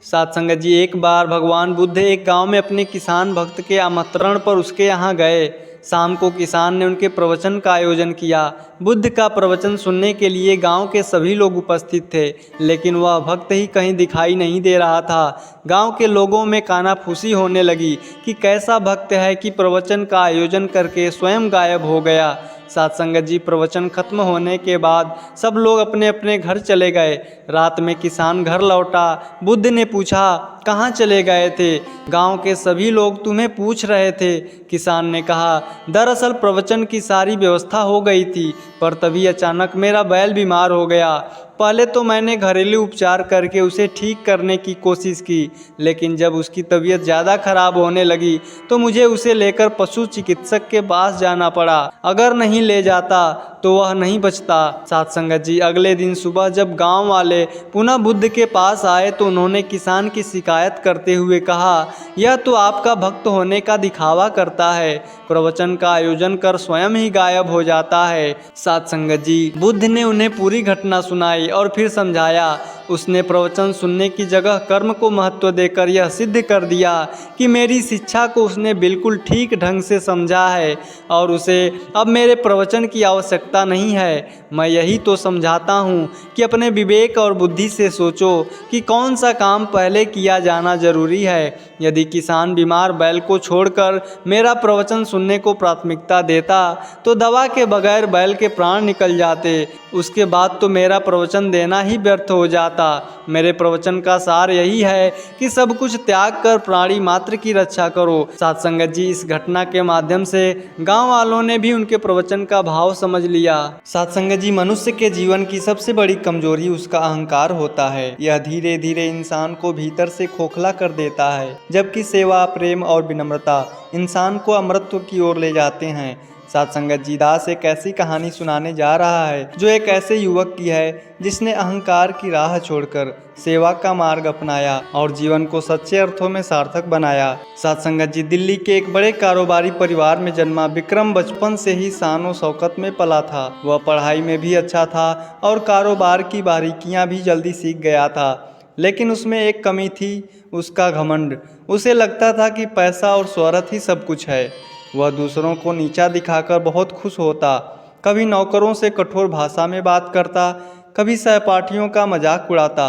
साथ संगत जी, एक बार भगवान बुद्ध एक गांव में अपने किसान भक्त के आमंत्रण पर उसके यहाँ गए। शाम को किसान ने उनके प्रवचन का आयोजन किया। बुद्ध का प्रवचन सुनने के लिए गांव के सभी लोग उपस्थित थे, लेकिन वह भक्त ही कहीं दिखाई नहीं दे रहा था। गांव के लोगों में कानाफूसी होने लगी कि कैसा भक्त है कि प्रवचन का आयोजन करके स्वयं गायब हो गया। साथ संगत जी, प्रवचन खत्म होने के बाद सब लोग अपने अपने घर चले गए। रात में किसान घर लौटा। बुद्ध ने पूछा, कहाँ चले गए थे? गांव के सभी लोग तुम्हें पूछ रहे थे। किसान ने कहा, दरअसल प्रवचन की सारी व्यवस्था हो गई थी, पर तभी अचानक मेरा बैल बीमार हो गया। पहले तो मैंने घरेलू उपचार करके उसे ठीक करने की कोशिश की, लेकिन जब उसकी तबीयत ज़्यादा खराब होने लगी तो मुझे उसे लेकर पशु चिकित्सक के पास जाना पड़ा। अगर नहीं ले जाता तो वह नहीं बचता। साथ संगत जी, अगले दिन सुबह जब गांव वाले पुनः बुद्ध के पास आए तो उन्होंने किसान की शिकायत करते हुए कहा, यह तो आपका भक्त होने का दिखावा करता है, प्रवचन का आयोजन कर स्वयं ही गायब हो जाता है। साथ संगत जी, बुद्ध ने उन्हें पूरी घटना सुनाई और फिर समझाया। उसने प्रवचन सुनने की जगह कर्म को महत्व देकर यह सिद्ध कर दिया कि मेरी शिक्षा को उसने बिल्कुल ठीक ढंग से समझा है और उसे अब मेरे प्रवचन की आवश्यकता नहीं है। मैं यही तो समझाता हूँ कि अपने विवेक और बुद्धि से सोचो कि कौन सा काम पहले किया जाना जरूरी है। यदि किसान बीमार बैल को छोड़कर मेरा प्रवचन सुनने को प्राथमिकता देता तो दवा के बगैर बैल के प्राण निकल जाते। उसके बाद तो मेरा प्रवचन देना ही व्यर्थ हो जाता। मेरे प्रवचन का सार यही है कि सब कुछ त्याग कर प्राणी मात्र की रक्षा करो। साथ संगत जी, इस घटना के माध्यम से गांव वालों ने भी उनके प्रवचन का भाव समझ लिया। साथ संगत जी, मनुष्य के जीवन की सबसे बड़ी कमजोरी उसका अहंकार होता है। यह धीरे धीरे इंसान को भीतर से खोखला कर देता है, जबकि सेवा, प्रेम और विनम्रता इंसान को अमरत्व की ओर ले जाते हैं। साथ संगत जी, दास एक ऐसी कहानी सुनाने जा रहा है जो एक ऐसे युवक की है जिसने अहंकार की राह छोड़कर सेवा का मार्ग अपनाया और जीवन को सच्चे अर्थों में सार्थक बनाया। साथ संगत जी, दिल्ली के एक बड़े कारोबारी परिवार में जन्मा विक्रम बचपन से ही शान शौकत में पला था। वह पढ़ाई में भी अच्छा था और कारोबार की बारीकियां भी जल्दी सीख गया था, लेकिन उसमें एक कमी थी, उसका घमंड। उसे लगता था कि पैसा और शोहरत ही सब कुछ है। वह दूसरों को नीचा दिखाकर बहुत खुश होता। कभी नौकरों से कठोर भाषा में बात करता, कभी सहपाठियों का मजाक उड़ाता।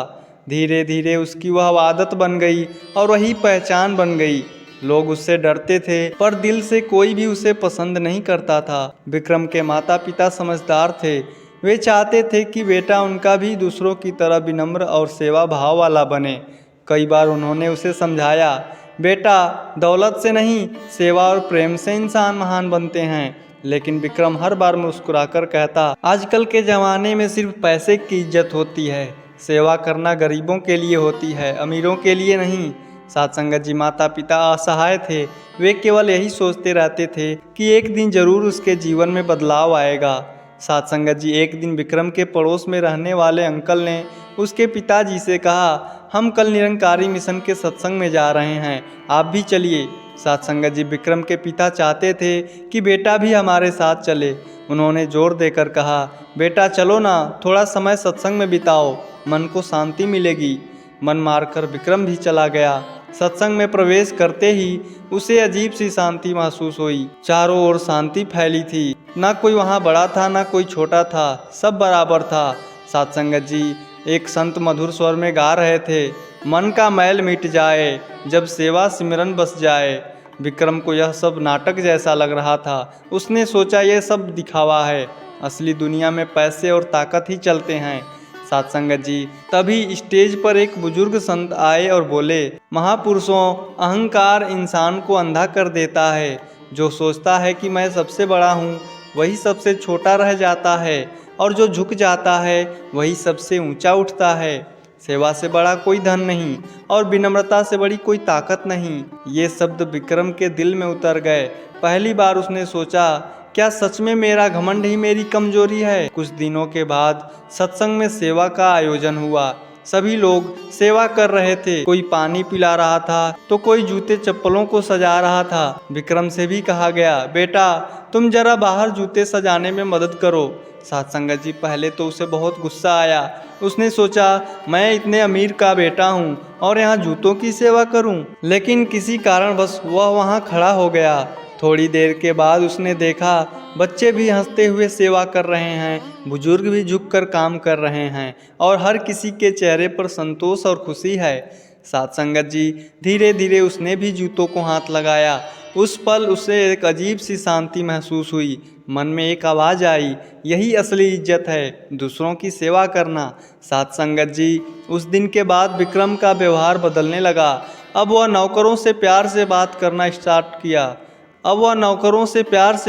धीरे धीरे उसकी वह आदत बन गई और वही पहचान बन गई। लोग उससे डरते थे, पर दिल से कोई भी उसे पसंद नहीं करता था। विक्रम के माता पिता समझदार थे। वे चाहते थे कि बेटा उनका भी दूसरों की तरह विनम्र और सेवा भाव वाला बने। कई बार उन्होंने उसे समझाया, बेटा दौलत से नहीं, सेवा और प्रेम से इंसान महान बनते हैं। लेकिन विक्रम हर बार मुस्कुराकर कहता, आजकल के ज़माने में सिर्फ पैसे की इज्जत होती है, सेवा करना गरीबों के लिए होती है, अमीरों के लिए नहीं। साथ संगत जी, माता पिता असहाय थे। वे केवल यही सोचते रहते थे कि एक दिन जरूर उसके जीवन में बदलाव आएगा। साथ संगत जी, एक दिन विक्रम के पड़ोस में रहने वाले अंकल ने उसके पिताजी से कहा, हम कल निरंकारी मिशन के सत्संग में जा रहे हैं, आप भी चलिए। साथ संगत जी, विक्रम के पिता चाहते थे कि बेटा भी हमारे साथ चले। उन्होंने जोर देकर कहा, बेटा चलो ना, थोड़ा समय सत्संग में बिताओ, मन को शांति मिलेगी। मन मारकर विक्रम भी चला गया। सत्संग में प्रवेश करते ही उसे अजीब सी शांति महसूस हुई। चारों ओर शांति फैली थी। ना कोई वहाँ बड़ा था, ना कोई छोटा था, सब बराबर था। साथ संगत जी, एक संत मधुर स्वर में गा रहे थे, मन का मैल मिट जाए जब सेवा सिमरन बस जाए। विक्रम को यह सब नाटक जैसा लग रहा था। उसने सोचा, यह सब दिखावा है, असली दुनिया में पैसे और ताकत ही चलते हैं। साथ संगत जी, तभी स्टेज पर एक बुजुर्ग संत आए और बोले, महापुरुषों, अहंकार इंसान को अंधा कर देता है। जो सोचता है कि मैं सबसे बड़ा हूँ, वही सबसे छोटा रह जाता है, और जो झुक जाता है वही सबसे ऊंचा उठता है। सेवा से बड़ा कोई धन नहीं और विनम्रता से बड़ी कोई ताकत नहीं। ये शब्द विक्रम के दिल में उतर गए। पहली बार उसने सोचा, क्या सच में मेरा घमंड ही मेरी कमजोरी है? कुछ दिनों के बाद सत्संग में सेवा का आयोजन हुआ। सभी लोग सेवा कर रहे थे। कोई पानी पिला रहा था तो कोई जूते चप्पलों को सजा रहा था। विक्रम से भी कहा गया, बेटा तुम जरा बाहर जूते सजाने में मदद करो। साथ संगत जी पहले तो उसे बहुत गुस्सा आया। उसने सोचा मैं इतने अमीर का बेटा हूँ और यहाँ जूतों की सेवा करूँ, लेकिन किसी कारणवश वह वहाँ खड़ा हो गया। थोड़ी देर के बाद उसने देखा बच्चे भी हंसते हुए सेवा कर रहे हैं, बुजुर्ग भी झुककर काम कर रहे हैं और हर किसी के चेहरे पर संतोष और खुशी है। साथ संगत जी धीरे धीरे उसने भी जूतों को हाथ लगाया। उस पल उसे एक अजीब सी शांति महसूस हुई। मन में एक आवाज़ आई, यही असली इज्जत है, दूसरों की सेवा करना। साथ संगत जी उस दिन के बाद विक्रम का व्यवहार बदलने लगा। अब वह नौकरों से प्यार से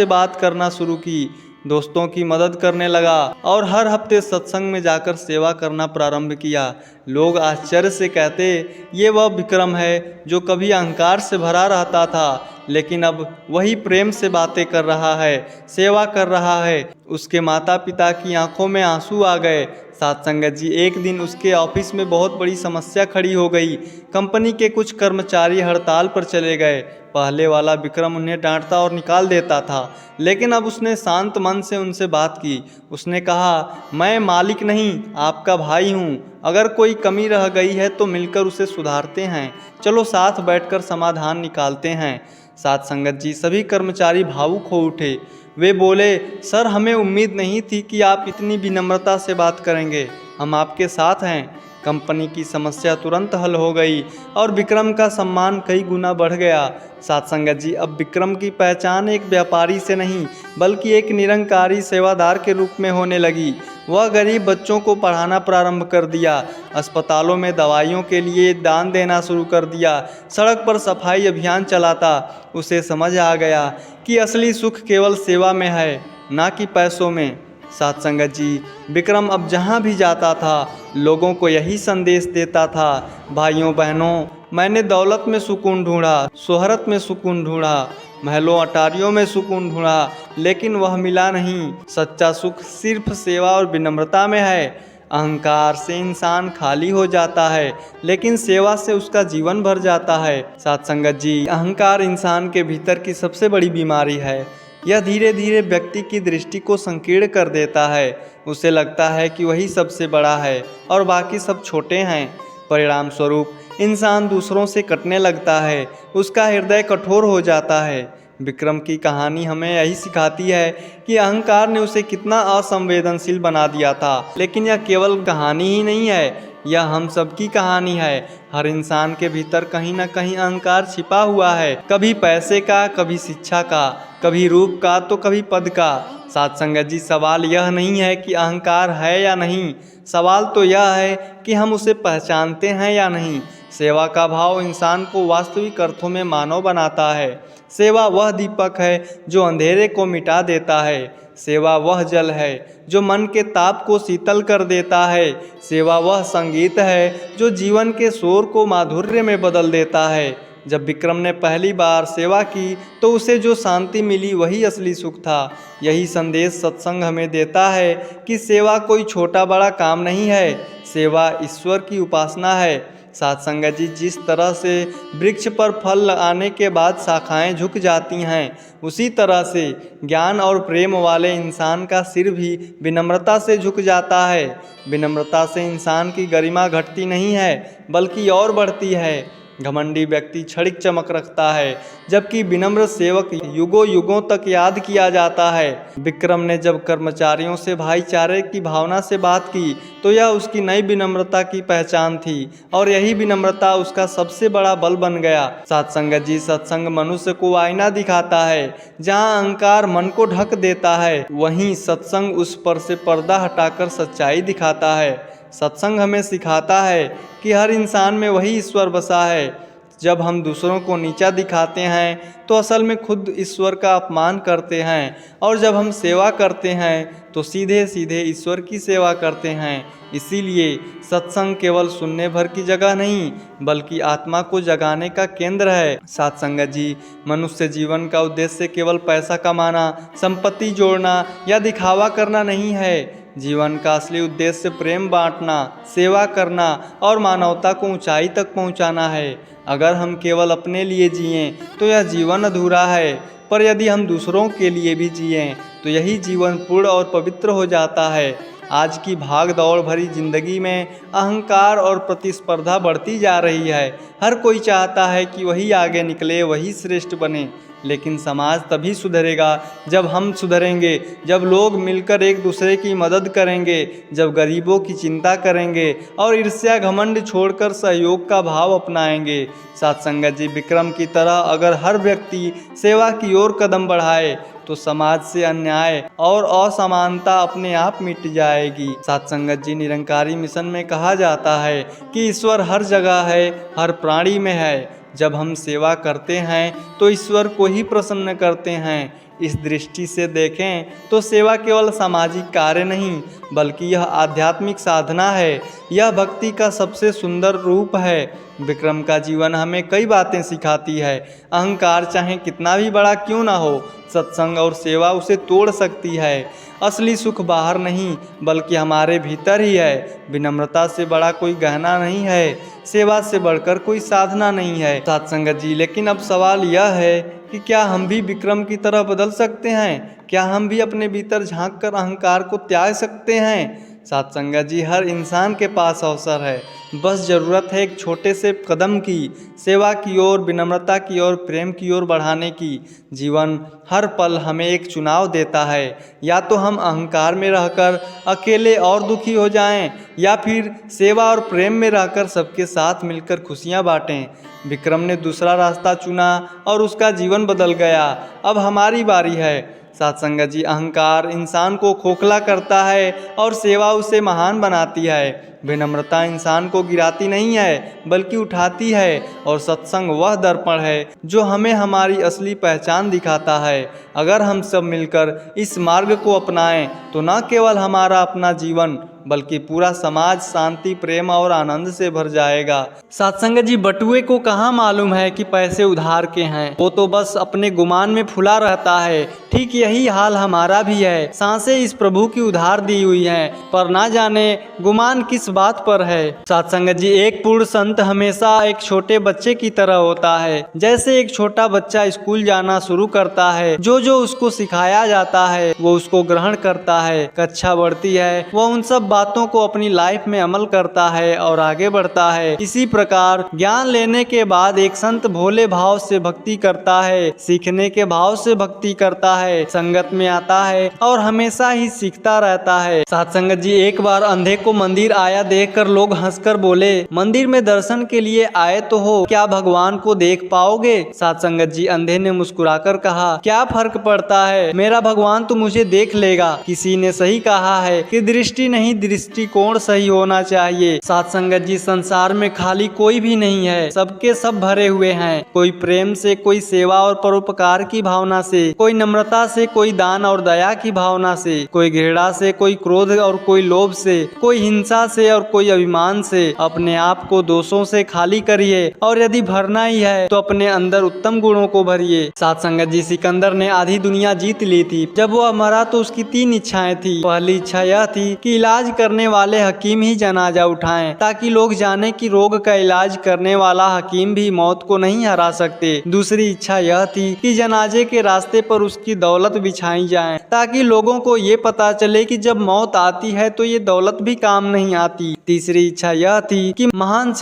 बात करना शुरू की, दोस्तों की मदद करने लगा और हर हफ्ते सत्संग में जाकर सेवा करना प्रारंभ किया। लोग आश्चर्य से कहते, ये वह विक्रम है जो कभी अहंकार से भरा रहता था, लेकिन अब वही प्रेम से बातें कर रहा है, सेवा कर रहा है। उसके माता पिता की आंखों में आंसू आ गए। साथ संगत जी एक दिन उसके ऑफिस में बहुत बड़ी समस्या खड़ी हो गई। कंपनी के कुछ कर्मचारी हड़ताल पर चले गए। पहले वाला विक्रम उन्हें डांटता और निकाल देता था, लेकिन अब उसने शांत मन से उनसे बात की। उसने कहा, मैं मालिक नहीं, आपका भाई हूँ। अगर कोई कमी रह गई है तो मिलकर उसे सुधारते हैं। चलो साथ बैठकर समाधान निकालते हैं। साथ संगत जी सभी कर्मचारी भावुक हो उठे। वे बोले, सर हमें उम्मीद नहीं थी कि आप इतनी विनम्रता से बात करेंगे। हम आपके साथ हैं। कंपनी की समस्या तुरंत हल हो गई और विक्रम का सम्मान कई गुना बढ़ गया। साथ संगत जी अब विक्रम की पहचान एक व्यापारी से नहीं बल्कि एक निरंकारी सेवादार के रूप में होने लगी। वह गरीब बच्चों को पढ़ाना प्रारंभ कर दिया, अस्पतालों में दवाइयों के लिए दान देना शुरू कर दिया, सड़क पर सफाई अभियान चलाता। उसे समझ आ गया कि असली सुख केवल सेवा में है, ना कि पैसों में। साथ संगत जी विक्रम अब जहाँ भी जाता था लोगों को यही संदेश देता था, भाइयों बहनों, मैंने दौलत में सुकून ढूंढा, शोहरत में सुकून ढूंढा, महलों अटारियों में सुकून ढूंढा, लेकिन वह मिला नहीं। सच्चा सुख सिर्फ सेवा और विनम्रता में है। अहंकार से इंसान खाली हो जाता है, लेकिन सेवा से उसका जीवन भर जाता है। साथ संगत जी अहंकार इंसान के भीतर की सबसे बड़ी बीमारी है। यह धीरे धीरे व्यक्ति की दृष्टि को संकीर्ण कर देता है। उसे लगता है कि वही सबसे बड़ा है और बाकी सब छोटे हैं। परिणाम स्वरूप इंसान दूसरों से कटने लगता है, उसका हृदय कठोर हो जाता है। विक्रम की कहानी हमें यही सिखाती है कि अहंकार ने उसे कितना असंवेदनशील बना दिया था। लेकिन यह केवल कहानी ही नहीं है, यह हम सबकी कहानी है। हर इंसान के भीतर कहीं ना कहीं अहंकार छिपा हुआ है, कभी पैसे का, कभी शिक्षा का, कभी रूप का तो कभी पद का। साथ संगत जी सवाल यह नहीं है कि अहंकार है या नहीं, सवाल तो यह है कि हम उसे पहचानते हैं या नहीं। सेवा का भाव इंसान को वास्तविक अर्थों में मानव बनाता है। सेवा वह दीपक है जो अंधेरे को मिटा देता है। सेवा वह जल है जो मन के ताप को शीतल कर देता है। सेवा वह संगीत है जो जीवन के शोर को माधुर्य में बदल देता है। जब विक्रम ने पहली बार सेवा की तो उसे जो शांति मिली वही असली सुख था। यही संदेश सत्संग हमें देता है कि सेवा कोई छोटा बड़ा काम नहीं है, सेवा ईश्वर की उपासना है। साथ संगत जी जिस तरह से वृक्ष पर फल आने के बाद शाखाएं झुक जाती हैं, उसी तरह से ज्ञान और प्रेम वाले इंसान का सिर भी विनम्रता से झुक जाता है। विनम्रता से इंसान की गरिमा घटती नहीं है बल्कि और बढ़ती है। घमंडी व्यक्ति क्षणिक चमक रखता है, जबकि विनम्र सेवक युगों युगों तक याद किया जाता है। विक्रम ने जब कर्मचारियों से भाईचारे की भावना से बात की तो यह उसकी नई विनम्रता की पहचान थी और यही विनम्रता उसका सबसे बड़ा बल बन गया। साथ संगत जी सत्संग मनुष्य को आईना दिखाता है। जहाँ अहंकार मन को ढक देता है, वहीं सत्संग उस पर से पर्दा हटाकर सच्चाई दिखाता है। सत्संग हमें सिखाता है कि हर इंसान में वही ईश्वर बसा है। जब हम दूसरों को नीचा दिखाते हैं तो असल में खुद ईश्वर का अपमान करते हैं, और जब हम सेवा करते हैं तो सीधे सीधे ईश्वर की सेवा करते हैं। इसीलिए सत्संग केवल सुनने भर की जगह नहीं बल्कि आत्मा को जगाने का केंद्र है। साथ संगत जी मनुष्य जीवन का उद्देश्य केवल पैसा कमाना, संपत्ति जोड़ना या दिखावा करना नहीं है। जीवन का असली उद्देश्य प्रेम बांटना, सेवा करना और मानवता को ऊंचाई तक पहुंचाना है। अगर हम केवल अपने लिए जिएं तो यह जीवन अधूरा है, पर यदि हम दूसरों के लिए भी जिएं तो यही जीवन पूर्ण और पवित्र हो जाता है। आज की भाग दौड़ भरी जिंदगी में अहंकार और प्रतिस्पर्धा बढ़ती जा रही है। हर कोई चाहता है कि वही आगे निकले, वही श्रेष्ठ बने। लेकिन समाज तभी सुधरेगा जब हम सुधरेंगे, जब लोग मिलकर एक दूसरे की मदद करेंगे, जब गरीबों की चिंता करेंगे और ईर्ष्या घमंड छोड़कर सहयोग का भाव अपनाएंगे। साथ संगत जी, विक्रम की तरह अगर हर व्यक्ति सेवा की ओर कदम बढ़ाए तो समाज से अन्याय और असमानता अपने आप मिट जाएगी। साथ संगत जी, निरंकारी मिशन में कहा जाता है कि ईश्वर हर जगह है, हर प्राणी में है। जब हम सेवा करते हैं तो ईश्वर को ही प्रसन्न करते हैं। इस दृष्टि से देखें तो सेवा केवल सामाजिक कार्य नहीं बल्कि यह आध्यात्मिक साधना है। यह भक्ति का सबसे सुंदर रूप है। विक्रम का जीवन हमें कई बातें सिखाती है। अहंकार चाहे कितना भी बड़ा क्यों ना हो, सत्संग और सेवा उसे तोड़ सकती है। असली सुख बाहर नहीं बल्कि हमारे भीतर ही है। विनम्रता से बड़ा कोई गहना नहीं है, सेवा से बढ़कर कोई साधना नहीं है। साथ संगत जी, लेकिन अब सवाल यह है कि क्या हम भी विक्रम की तरह बदल सकते हैं? क्या हम भी अपने भीतर झांक कर अहंकार को त्याग सकते हैं? साथ संगत जी, हर इंसान के पास अवसर है, बस ज़रूरत है एक छोटे से कदम की, सेवा की ओर, विनम्रता की ओर, प्रेम की ओर बढ़ाने की। जीवन हर पल हमें एक चुनाव देता है, या तो हम अहंकार में रहकर अकेले और दुखी हो जाएं, या फिर सेवा और प्रेम में रहकर सबके साथ मिलकर खुशियां बांटें। विक्रम ने दूसरा रास्ता चुना और उसका जीवन बदल गया। अब हमारी बारी है। साथ संगत जी, अहंकार इंसान को खोखला करता है और सेवा उसे महान बनाती है। विनम्रता इंसान को गिराती नहीं है बल्कि उठाती है, और सत्संग वह दर्पण है जो हमें हमारी असली पहचान दिखाता है। अगर हम सब मिलकर इस मार्ग को अपनाएं तो न केवल हमारा अपना जीवन बल्कि पूरा समाज शांति, प्रेम और आनंद से भर जाएगा। सत्संगत जी, बटुए को कहाँ मालूम है कि पैसे उधार के हैं, वो तो बस अपने गुमान में फुला रहता है। ठीक यही हाल हमारा भी है। सांसें इस प्रभु की उधार दी हुई हैं, पर ना जाने गुमान किस बात पर है। सत्संगत जी, एक पूर्ण संत हमेशा एक छोटे बच्चे की तरह होता है। जैसे एक छोटा बच्चा स्कूल जाना शुरू करता है, जो जो उसको सिखाया जाता है वो उसको ग्रहण करता है। कक्षा बढ़ती है, वो उन सब बातों को अपनी लाइफ में अमल करता है और आगे बढ़ता है। इसी प्रकार ज्ञान लेने के बाद एक संत भोले भाव से भक्ति करता है, सीखने के भाव से भक्ति करता है, संगत में आता है और हमेशा ही सीखता रहता है। साथ संगत जी, एक बार अंधे को मंदिर आया देखकर लोग हंसकर बोले, मंदिर में दर्शन के लिए आए तो हो, क्या भगवान को देख पाओगे? साथ संगत जी, अंधे ने मुस्कुराकर कहा, क्या फर्क पड़ता है, मेरा भगवान तो मुझे देख लेगा। किसी ने सही कहा है कि दृष्टि नहीं, दृष्टिकोण सही होना चाहिए। साथ संगत जी, संसार में खाली कोई भी नहीं है, सबके सब भरे हुए हैं। कोई प्रेम से, कोई सेवा और परोपकार की भावना से, कोई नम्रता से, कोई दान और दया की भावना से, कोई घृणा से, कोई क्रोध और कोई लोभ से, कोई हिंसा से और कोई अभिमान से। अपने आप को दोषों से खाली करिए और यदि भरना ही है तो अपने अंदर उत्तम गुणों को भरिए। साथ संगत जी, सिकंदर ने आधी दुनिया जीत ली थी। जब वो मरा तो उसकी 3 इच्छाएं थी। पहली इच्छा यह थी कि इलाज करने वाले हकीम ही जनाजा उठाएं, ताकि लोग जाने कि रोग का इलाज करने वाला हकीम भी मौत को नहीं हरा सकते। दूसरी इच्छा यह थी कि जनाजे के रास्ते पर उसकी दौलत बिछाई जाए, ताकि लोगों को ये पता चले कि जब मौत आती है तो ये दौलत भी काम नहीं आती। तीसरी इच्छा यह थी कि महान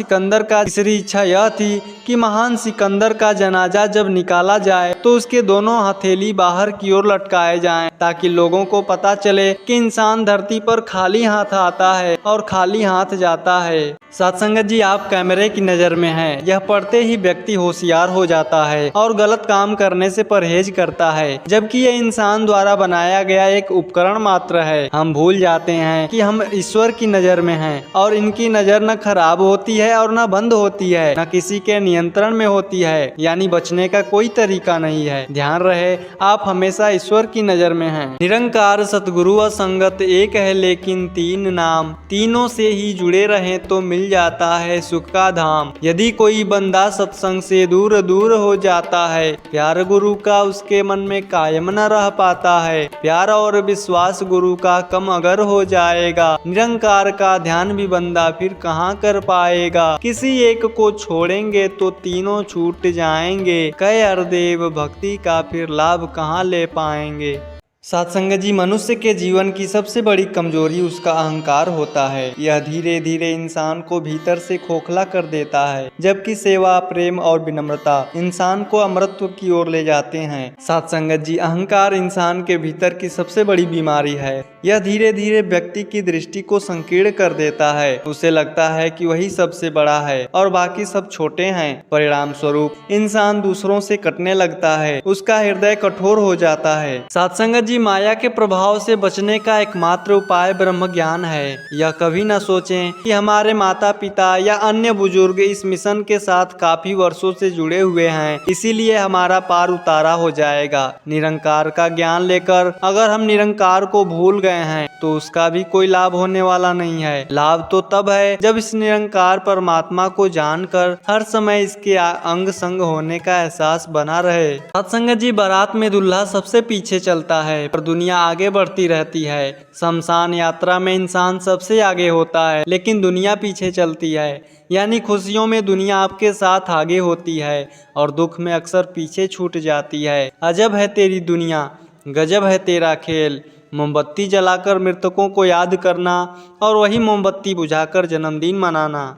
सिकंदर का जनाजा जब निकाला जाए तो उसके दोनों हथेली बाहर की ओर लटकाए जाएं, ताकि लोगों को पता चले कि इंसान धरती पर खाली हाथ आता है और खाली हाथ जाता है। सत्संगत जी, आप कैमरे की नज़र में हैं। यह पढ़ते ही व्यक्ति होशियार हो जाता है और गलत काम करने से परहेज करता है, जबकि यह इंसान द्वारा बनाया गया एक उपकरण मात्र है। हम भूल जाते हैं कि हम ईश्वर की नज़र में हैं और इनकी नज़र न खराब होती है और न बंद होती है, न किसी के नियंत्रण में होती है, यानी बचने का कोई तरीका नहीं है। ध्यान रहे, आप हमेशा ईश्वर की नज़र में हैं। निरंकार सतगुरु असंगत एक है लेकिन तीन नाम, तीनों से ही जुड़े रहें तो मिल जाता है सुख का धाम। यदि कोई बंदा सत्संग से दूर दूर हो जाता है, प्यार गुरु का उसके मन में कायम न रह पाता है। प्यार और विश्वास गुरु का कम अगर हो जाएगा, निरंकार का ध्यान भी बंदा फिर कहाँ कर पाएगा। किसी एक को छोड़ेंगे तो तीनों छूट जाएंगे, कहे हरदेव भक्ति का फिर लाभ कहाँ ले पाएंगे। सत्संग जी, मनुष्य के जीवन की सबसे बड़ी कमजोरी उसका अहंकार होता है। यह धीरे धीरे इंसान को भीतर से खोखला कर देता है, जबकि सेवा, प्रेम और विनम्रता इंसान को अमरत्व की ओर ले जाते हैं। सत्संग जी, अहंकार इंसान के भीतर की सबसे बड़ी बीमारी है। यह धीरे धीरे व्यक्ति की दृष्टि को संकीर्ण कर देता है। उसे लगता है कि वही सबसे बड़ा है और बाकी सब छोटे हैं। परिणाम स्वरूप इंसान दूसरों से कटने लगता है, उसका हृदय कठोर हो जाता है। सत्संग जी, माया के प्रभाव से बचने का एकमात्र उपाय ब्रह्म ज्ञान है। यह कभी न सोचें कि हमारे माता पिता या अन्य बुजुर्ग इस मिशन के साथ काफी वर्षों से जुड़े हुए हैं, इसीलिए हमारा पार उतारा हो जाएगा। निरंकार का ज्ञान लेकर अगर हम निरंकार को भूल गए हैं तो उसका भी कोई लाभ होने वाला नहीं है। लाभ तो तब है जब इस निरंकार परमात्मा को जानकर हर समय इसके अंग संग होने का एहसास बना रहे। सत्संग जी, बारात में दूल्हा सबसे पीछे चलता है पर दुनिया आगे बढ़ती रहती है। शमशान यात्रा में इंसान सबसे आगे होता है लेकिन दुनिया पीछे चलती है। यानी खुशियों में दुनिया आपके साथ आगे होती है और दुख में अक्सर पीछे छूट जाती है। अजब है तेरी दुनिया, गजब है तेरा खेल। मोमबत्ती जलाकर मृतकों को याद करना और वही मोमबत्ती बुझाकर जन्मदिन मनाना।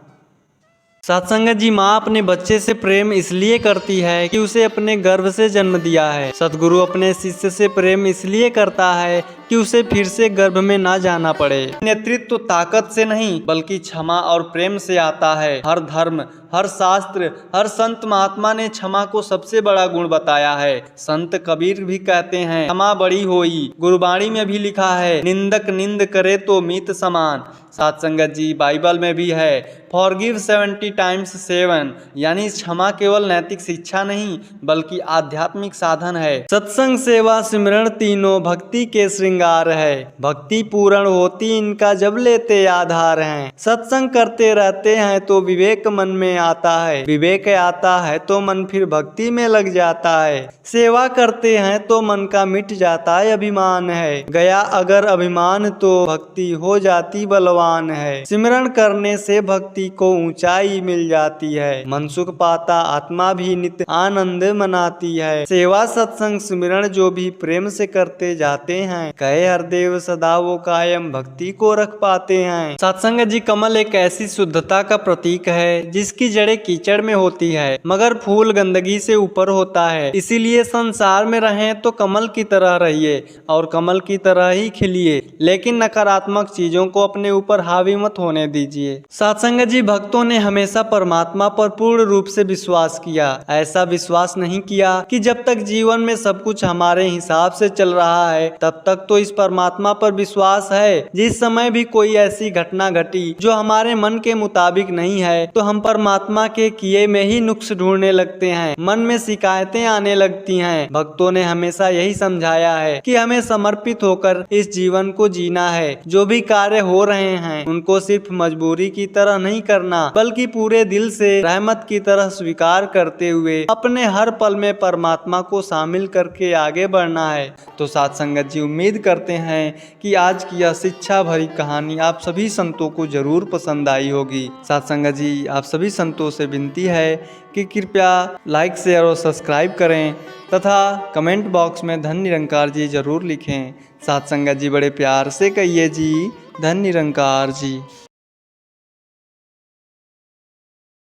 सत्संग जी, माँ अपने बच्चे से प्रेम इसलिए करती है कि उसे अपने गर्भ से जन्म दिया है। सतगुरु अपने शिष्य से प्रेम इसलिए करता है कि उसे फिर से गर्भ में ना जाना पड़े। नेतृत्व ताकत से नहीं बल्कि क्षमा और प्रेम से आता है। हर धर्म, हर शास्त्र, हर संत महात्मा ने क्षमा को सबसे बड़ा गुण बताया है। संत कबीर भी कहते हैं क्षमा बड़ी होई। गुरबाणी में भी लिखा है निंदक निंद करे तो मीत समान। सत्संगत जी, बाइबल में भी है फॉरगिव 70 times 7, यानी क्षमा केवल नैतिक शिक्षा नहीं बल्कि आध्यात्मिक साधन है। सत्संग, सेवा, सिमरण तीनों भक्ति के श्रृंगार है। भक्ति पूर्ण होती इनका जब लेते आधार हैं। सत्संग करते रहते हैं तो विवेक मन में आता है, विवेक आता है तो मन फिर भक्ति में लग जाता है। सेवा करते हैं तो मन का मिट जाता है अभिमान है। गया अगर अभिमान तो भक्ति हो जाती बलवान है। सिमरण करने से भक्ति को ऊंचाई मिल जाती है। मन सुख पाता आत्मा भी नित्य आनंद मनाती है। सेवा, सत्संग, सिमरण जो भी प्रेम से करते जाते हैं, कहे हरदेव सदा वो कायम भक्ति को रख पाते हैं। सत्संग जी, कमल एक ऐसी शुद्धता का प्रतीक है जिसकी जड़ें कीचड़ में होती है मगर फूल गंदगी से ऊपर होता है। इसीलिए संसार में रहें तो कमल की तरह रहिए और कमल की तरह ही खिलिए, लेकिन नकारात्मक चीजों को अपने ऊपर हावी मत होने दीजिए। सत्संग जी, भक्तों ने हमेशा परमात्मा पर पूर्ण रूप से विश्वास किया। ऐसा विश्वास नहीं किया कि जब तक जीवन में सब कुछ हमारे हिसाब से चल रहा है तब तक तो इस परमात्मा पर विश्वास है। जिस समय भी कोई ऐसी घटना घटी जो हमारे मन के मुताबिक नहीं है तो हम परमात्मा के किए में ही नुक्स ढूंढने लगते हैं, मन में शिकायतें आने लगती हैं। भक्तों ने हमेशा यही समझाया है कि हमें समर्पित होकर इस जीवन को जीना है। जो भी कार्य हो रहे हैं उनको सिर्फ मजबूरी की तरह नहीं करना बल्कि पूरे दिल से रहमत की तरह स्वीकार करते हुए अपने हर पल में परमात्मा को शामिल करके आगे बढ़ना है। तो साथ संगत जी, उम्मीद करते हैं कि आज की यह शिक्षा भरी कहानी आप सभी संतों को जरूर पसंद आई होगी। साथ संगत जी, आप सभी संतों से विनती है कि कृपया लाइक, शेयर और सब्सक्राइब करें तथा कमेंट बॉक्स में धन निरंकार जी जरूर लिखें। साथ संगत जी, बड़े प्यार से कहिए जी धन निरंकार जी।